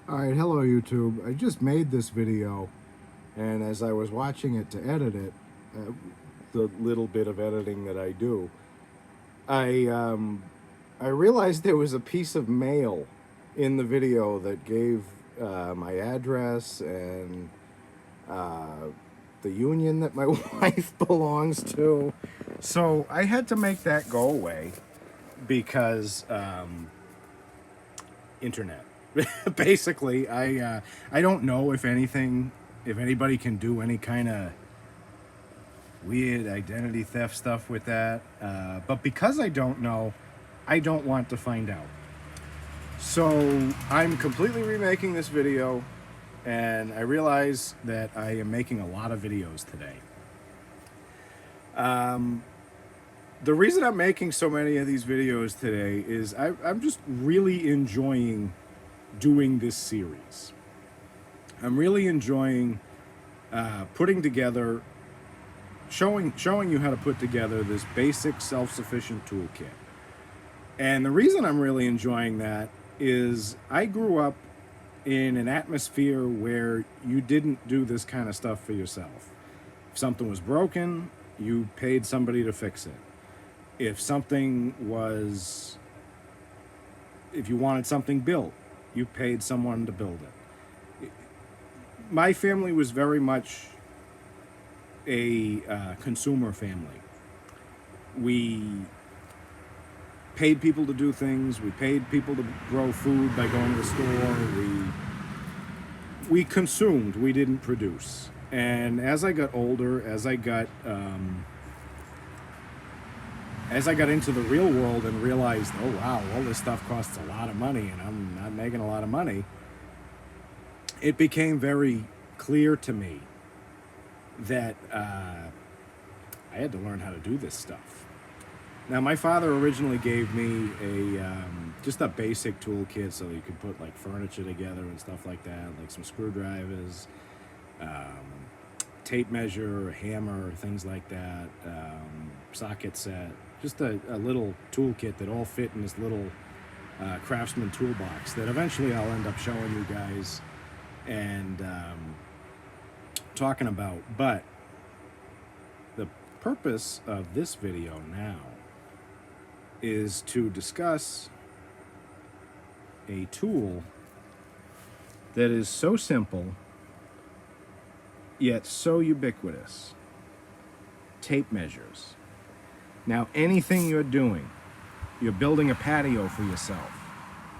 Alright, hello YouTube. I just made this video, and as I was watching it to edit it, the little bit of editing that I do, I I realized there was a piece of mail in the video that gave my address and uh, the union that my wife belongs to. So I had to make that go away because internet. Basically, I don't know if anybody can do any kind of weird identity theft stuff with that. But because I don't know, I don't want to find out. So I'm completely remaking this video, and I realize that I am making a lot of videos today. The reason I'm making so many of these videos today is I'm just really enjoying doing this series. I'm really enjoying putting together, showing you how to put together this basic self-sufficient toolkit. And the reason I'm really enjoying that is I grew up in an atmosphere where you didn't do this kind of stuff for yourself. If something was broken, you paid somebody to fix it. If you wanted something built, you paid someone to build it. My family was very much a consumer family. We paid people to do things. We paid people to grow food by going to the store. We consumed. We didn't produce. And as I got older, as I got into the real world and realized, oh wow, all this stuff costs a lot of money and I'm not making a lot of money, it became very clear to me that I had to learn how to do this stuff. Now, my father originally gave me just a basic toolkit so that you could put like furniture together and stuff like that, like some screwdrivers, tape measure, a hammer, things like that, socket set, just a little toolkit that all fit in this little Craftsman toolbox that eventually I'll end up showing you guys and talking about. But the purpose of this video now is to discuss a tool that is so simple yet so ubiquitous. Tape measures. Now, anything you're doing, you're building a patio for yourself,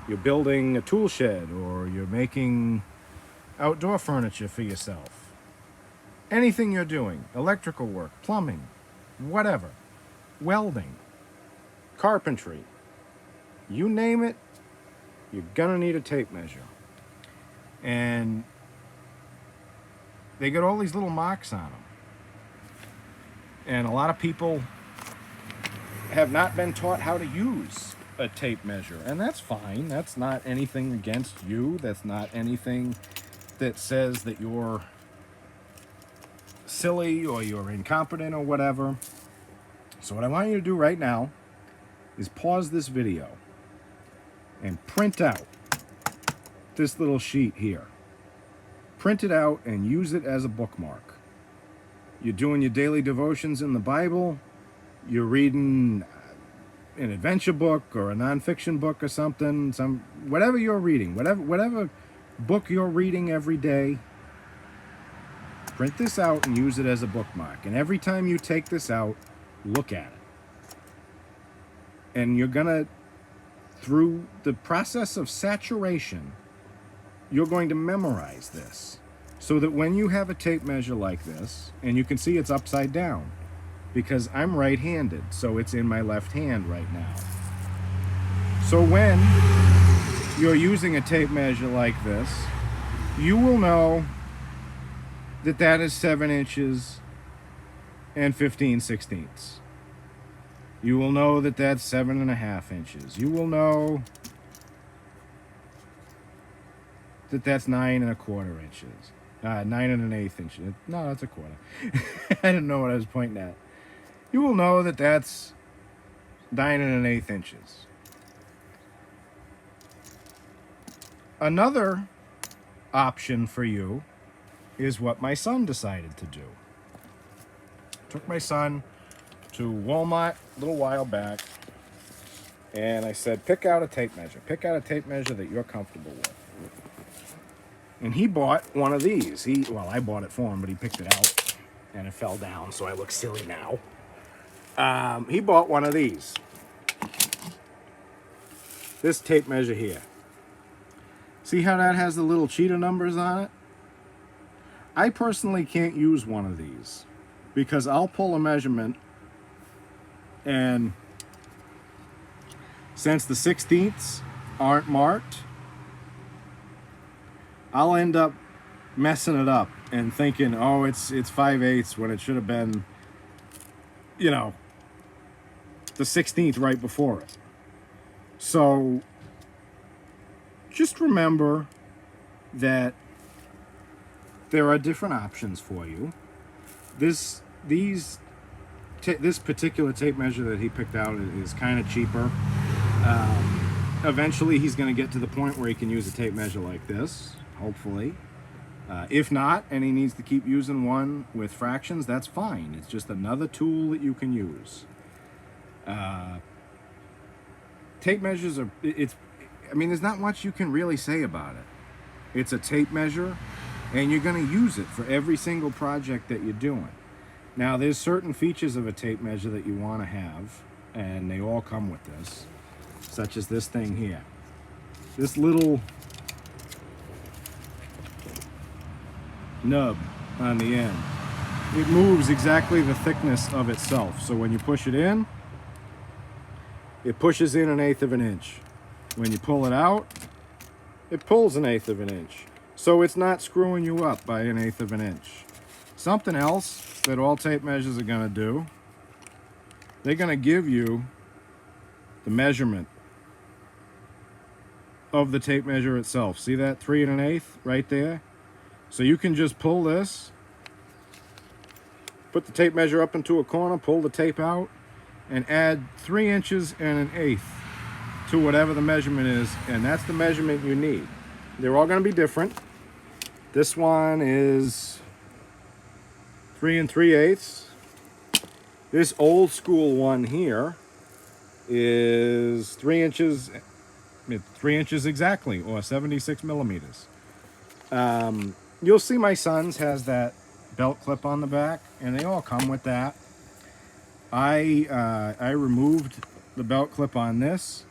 you're building a tool shed, or you're making outdoor furniture for yourself, anything you're doing, electrical work, plumbing, whatever, welding, carpentry, you name it, you're gonna need a tape measure. And they got all these little marks on them. And a lot of people have not been taught how to use a tape measure. And that's fine. That's not anything against you. That's not anything that says that you're silly or you're incompetent or whatever. So what I want you to do right now is pause this video and print out this little sheet here. Print it out and use it as a bookmark. You're doing your daily devotions in the Bible, you're reading an adventure book or a nonfiction book or something, whatever you're reading, whatever book you're reading every day, print this out and use it as a bookmark. And every time you take this out, look at it. And you're gonna, through the process of saturation, you're going to memorize this so that when you have a tape measure like this, and you can see it's upside down because I'm right-handed, so it's in my left hand right now. So when you're using a tape measure like this, you will know that that is 7 inches and 15/16. You will know that that's 7.5 inches. You will know that that's 9 1/4 inches. 9 1/8 inches. No, that's a quarter. I didn't know what I was pointing at. You will know that that's 9 1/8 inches. Another option for you is what my son decided to do. Took my son to Walmart a little while back, and I said, pick out a tape measure. Pick out a tape measure that you're comfortable with. And he bought one of these. Well, I bought it for him, but he picked it out, and it fell down, so I look silly now. He bought one of these. This tape measure here. See how that has the little cheetah numbers on it? I personally can't use one of these because I'll pull a measurement, and since the 16ths aren't marked, I'll end up messing it up and thinking, oh, it's 5/8 when it should have been, you know, the 16th right before it. So just remember that there are different options for you. This particular tape measure that he picked out is kind of cheaper. Eventually he's going to get to the point where he can use a tape measure like this, hopefully. If not, and he needs to keep using one with fractions, that's fine. It's just another tool that you can use. Tape measures are, there's not much you can really say about it. It's a tape measure, and you're going to use it for every single project that you're doing. Now, there's certain features of a tape measure that you want to have, and they all come with this, such as this thing here. This little nub on the end. It moves exactly the thickness of itself. So when you push it in, it pushes in 1/8 of an inch. When you pull it out, it pulls 1/8 of an inch. So it's not screwing you up by 1/8 of an inch. Something else that all tape measures are going to do, they're going to give you the measurement of the tape measure itself. See that 3 1/8 right there? So you can just pull this, put the tape measure up into a corner, pull the tape out, and add 3 inches and 1/8 to whatever the measurement is, and that's the measurement you need. They're all going to be different. This one is 3 3/8. This old school one here is 3 inches exactly, or 76 millimeters. You'll see my son's has that belt clip on the back, and they all come with that. I removed the belt clip on this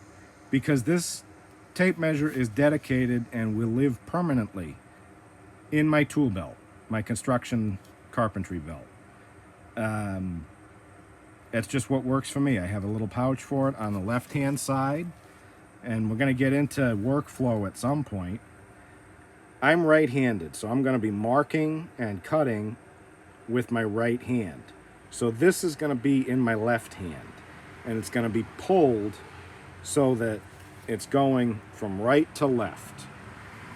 because this tape measure is dedicated and will live permanently in my tool belt, my construction carpentry belt. That's just what works for me. I have a little pouch for it on the left-hand side, and we're going to get into workflow at some point. I'm right-handed, so I'm going to be marking and cutting with my right hand. So this is going to be in my left hand, and it's going to be pulled so that it's going from right to left.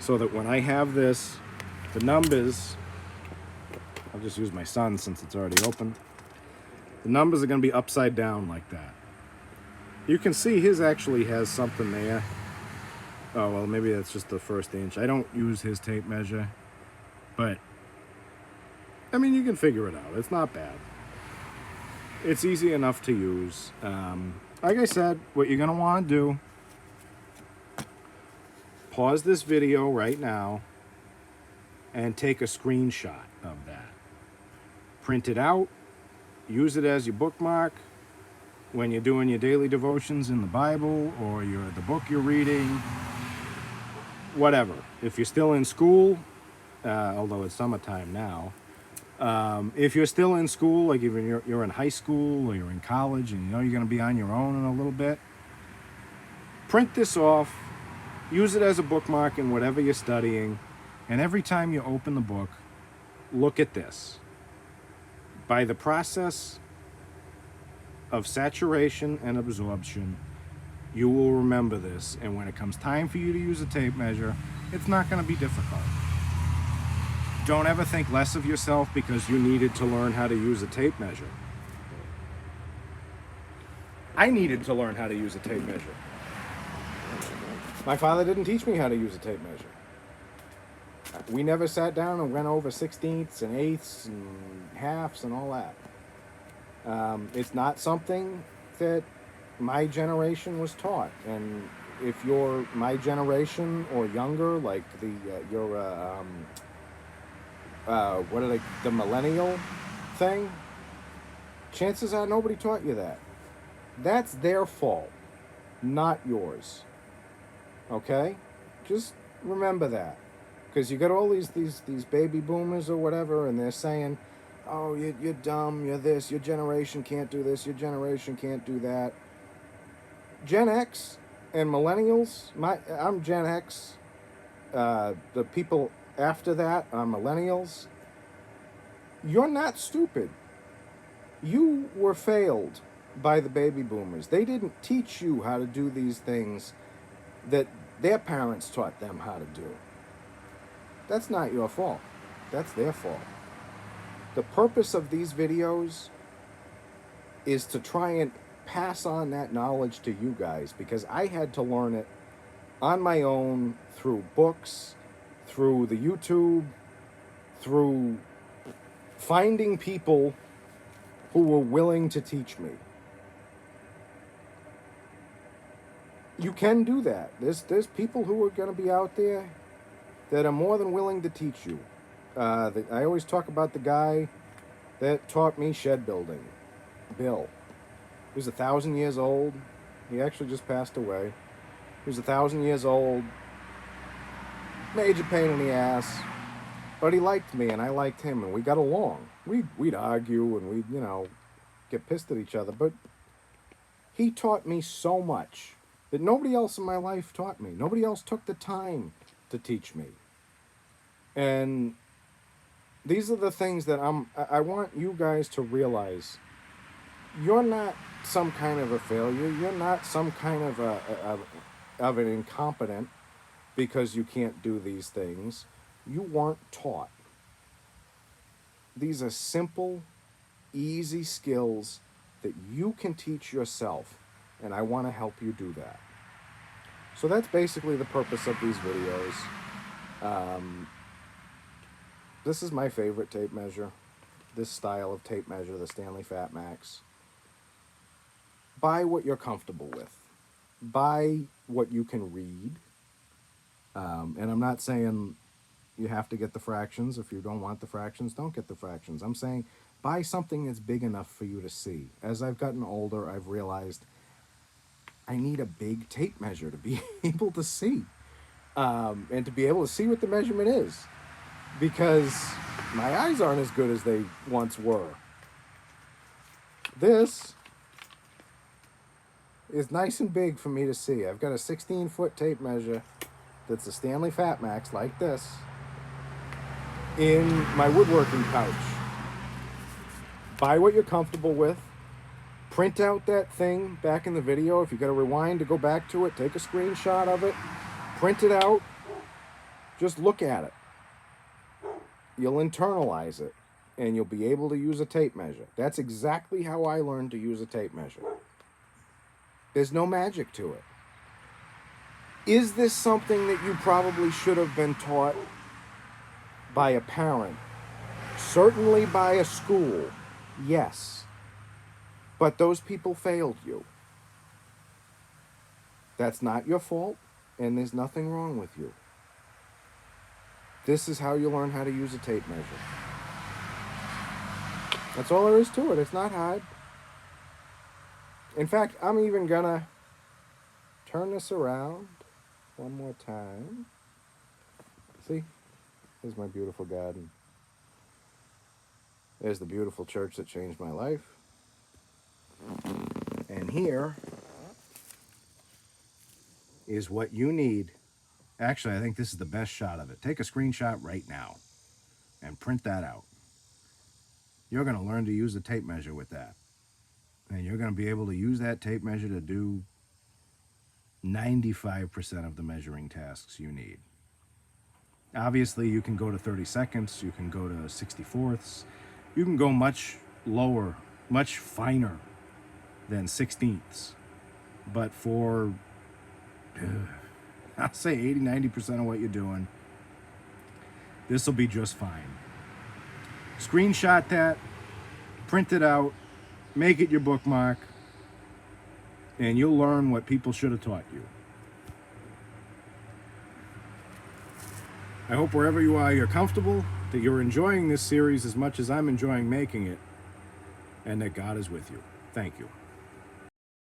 So that when I have this, the numbers, I'll just use my son since it's already opened. The numbers are going to be upside down like that. You can see his actually has something there. Oh, well, maybe that's just the 1/1 inch. I don't use his tape measure, but you can figure it out. It's not bad. It's easy enough to use. Like I said, what you're going to want to do, pause this video right now and take a screenshot of that. Print it out, use it as your bookmark when you're doing your daily devotions in the Bible or the book you're reading, whatever. If you're still in school, although it's summertime now, if you're still in school, like if you're in high school or you're in college and you're going to be on your own in a little bit, print this off, use it as a bookmark in whatever you're studying, and every time you open the book, look at this. By the process of saturation and absorption, you will remember this, and when it comes time for you to use a tape measure, it's not going to be difficult. Don't ever think less of yourself because you needed to learn how to use a tape measure. I needed to learn how to use a tape measure. My father didn't teach me how to use a tape measure. We never sat down and went over sixteenths and eighths and halves and all that. It's not something that my generation was taught. And if you're my generation or younger, like what are they, the millennial thing, chances are nobody taught you that. That's their fault, not yours. Okay? Just remember that. Because you got all these baby boomers or whatever, and they're saying, oh, you're dumb, you're this, your generation can't do this, your generation can't do that. Gen X and millennials, I'm Gen X. The people after that are millennials. You're not stupid. You were failed by the baby boomers. They didn't teach you how to do these things that their parents taught them how to do. That's not your fault. That's their fault. The purpose of these videos is to try and pass on that knowledge to you guys, because I had to learn it on my own through books, through the YouTube, through finding people who were willing to teach me. You can do that. There's people who are going to be out there that are more than willing to teach you. I always talk about the guy that taught me shed building, Bill. He was 1,000 years old. He actually just passed away. He was 1,000 years old. Major pain in the ass. But he liked me and I liked him, and we got along. We'd argue and we'd, get pissed at each other. But he taught me so much that nobody else in my life taught me. Nobody else took the time to teach me. And these are the things that I want you guys to realize. You're not some kind of a failure. You're not some kind of an incompetent because you can't do these things. You weren't taught. These are simple, easy skills that you can teach yourself, and I want to help you do that. So that's basically the purpose of these videos. This is my favorite tape measure. This style of tape measure, the Stanley Fatmax. Buy what you're comfortable with. Buy what you can read. And I'm not saying you have to get the fractions. If you don't want the fractions, don't get the fractions. I'm saying buy something that's big enough for you to see. As I've gotten older, I've realized I need a big tape measure to be able to see. And to be able to see what the measurement is. Because my eyes aren't as good as they once were. This is nice and big for me to see. I've got a 16-foot tape measure that's a Stanley Fatmax like this in my woodworking pouch. Buy what you're comfortable with. Print out that thing back in the video. If you got to rewind to go back to it, take a screenshot of it. Print it out. Just look at it. You'll internalize it, and you'll be able to use a tape measure. That's exactly how I learned to use a tape measure. There's no magic to it. Is this something that you probably should have been taught by a parent? Certainly by a school, yes. But those people failed you. That's not your fault, and there's nothing wrong with you. This is how you learn how to use a tape measure. That's all there is to it. It's not hard. In fact, I'm even gonna turn this around one more time. See? There's my beautiful garden. There's the beautiful church that changed my life. And here is what you need. Actually, I think this is the best shot of it. Take a screenshot right now and print that out. You're going to learn to use the tape measure with that. And you're going to be able to use that tape measure to do 95% of the measuring tasks you need. Obviously, you can go to 30 seconds. You can go to 64ths. You can go much lower, much finer than 16ths. But for... I'll say 80-90% of what you're doing, This will be just fine. Screenshot that, print it out, make it your bookmark, and you'll learn what people should have taught you. I hope wherever you are, you're comfortable, that you're enjoying this series as much as I'm enjoying making it, and that God is with you. Thank you.